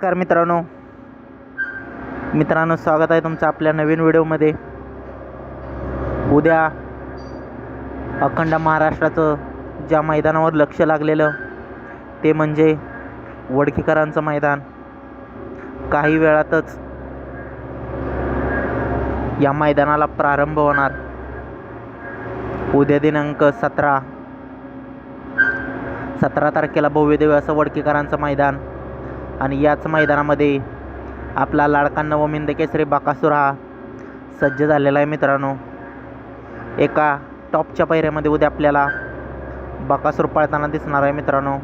नमस्कार मित्रांनो स्वागत आहे तुमचं आपल्या नवीन व्हिडिओमध्ये। उद्या अखंड महाराष्ट्राचं ज्या मैदानावर लक्ष लागलेलं ते म्हणजे वडकीकरांचं मैदान। काही वेळातच या मैदानाला प्रारंभ होणार। उद्या दिनांक 17 तारखेला भव्यदिव्य असं वडकीकरांचं मैदान आणि याच मैदानामध्ये आपला लाडका नवमिंद केसरी बकासूर हा सज्ज झालेला आहे। मित्रांनो, एका टॉपच्या पायऱ्यामध्ये उद्या आपल्याला बकासूर पळताना दिसणार आहे। मित्रांनो,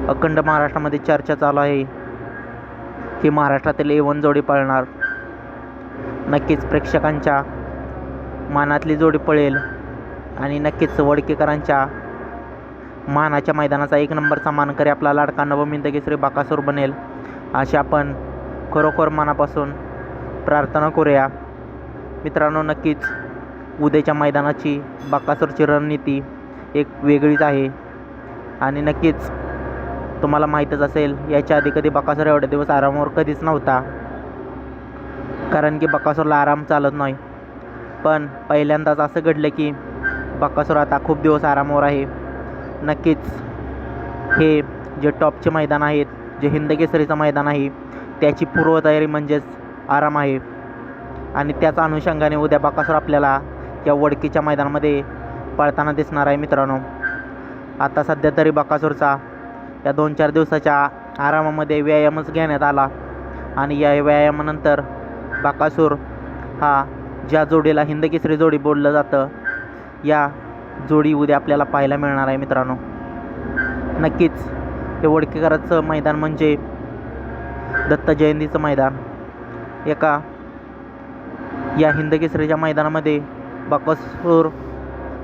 अखंड महाराष्ट्रामध्ये चर्चा चालू आहे की महाराष्ट्रातील A1 जोडी पळणार। नक्कीच प्रेक्षकांच्या मानातली जोडी पळेल आणि नक्कीच वडकीकरांच्या मानाच्या मैदानाचा एक नंबरचा मानकरी आपला लाडका नवमिंद केसरी बकासूर बनेल अशी आपण खरोखर मनापासून प्रार्थना करूया। मित्रांनो, नक्कीच उद्याच्या मैदानाची बकासूरची रणनीती एक वेगळीच आहे आणि नक्कीच तुम्हाला माहीतच असेल, याच्या आधी कधी बकासूर एवढे दिवस आरामावर कधीच नव्हता, कारण की बकासूरला आराम चालत नाही। पण पहिल्यांदाच असं घडलं की बकासूर आता खूप दिवस आरामावर आहे। नक्कीच हे जे टॉपचे मैदान आहेत, जे हिंद केसरीचं मैदान आहे, त्याची पूर्वतयारी म्हणजेच आराम आहे आणि त्याच अनुषंगाने उद्या बकासूर आपल्याला या वडकीच्या मैदानामध्ये पळताना दिसणार आहे। मित्रांनो, आता सध्या तरी बकासूरचा या 2-4 दिवसाच्या आरामामध्ये व्यायामच घेण्यात आला आणि या व्यायामानंतर बकासूर हा ज्या जोडीला हिंद केसरी जोडी बोललं जातं, या जोडी उद्या आपल्याला पाहायला मिळणार आहे। मित्रांनो, नक्कीच हे वडकीकरांचं मैदान म्हणजे दत्त जयंतीचं मैदान। एका या हिंद केसरीच्या मैदानामध्ये बकासूर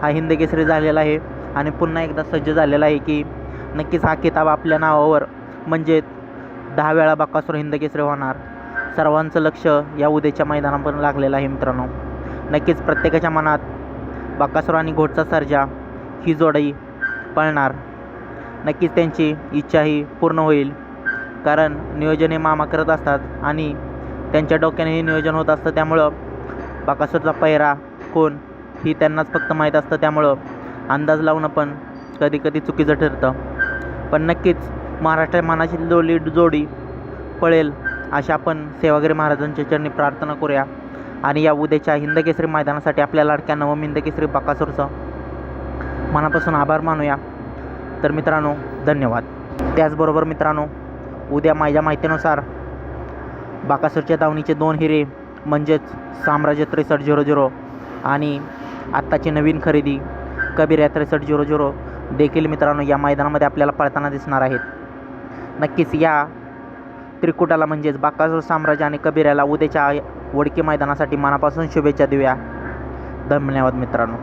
हा हिंद केसरी झालेला आहे आणि पुन्हा एकदा सज्ज झालेला आहे की नक्कीच हा किताब आपल्या नावावर म्हणजे 10 वेळा बकासूर हिंद केसरी होणार। सर्वांचं लक्ष या उद्याच्या मैदानावर लागलेलं आहे। मित्रांनो, नक्कीच प्रत्येकाच्या मनात बकासूर आणि घोटचा सर्जा ही जोडी पळणार। नक्कीच त्यांची इच्छा ही पूर्ण होईल, कारण नियोजन हे मामा करत असतात आणि त्यांच्या डोक्याने हे नियोजन होत असतं। त्यामुळं बकासूरचा पैरा कोण ही त्यांनाच फक्त माहीत असतं, त्यामुळं अंदाज लावणं पण कधी चुकीचं ठरतं। पण नक्कीच महाराष्ट्र मानाची जोडी पळेल अशा आपण सेवागिरी महाराजांच्या चरणी प्रार्थना करूया आणि या उद्याच्या हिंद केसरी मैदानासाठी आपल्या लाडक्या नवमिंद केसरी बकासूरचं मनापासून आभार मानूया। तर मित्रांनो, धन्यवाद। त्याचबरोबर मित्रांनो, उद्या माझ्या माहितीनुसार बकासूरच्या दावणीचे 2 हिरे म्हणजेच साम्राज्य 6300 आणि आत्ताची नवीन खरेदी कबीर 6300 देखील मित्रांनो या मैदानामध्ये आपल्याला पळताना दिसणार आहेत। नक्कीच या त्रिकुटाला म्हणजेच बकासूर, साम्राज्य आणि कबीर याला उद्याच्या वडकी मैदानासाठी मनापासून शुभेच्छा देऊया। धन्यवाद मित्रांनो।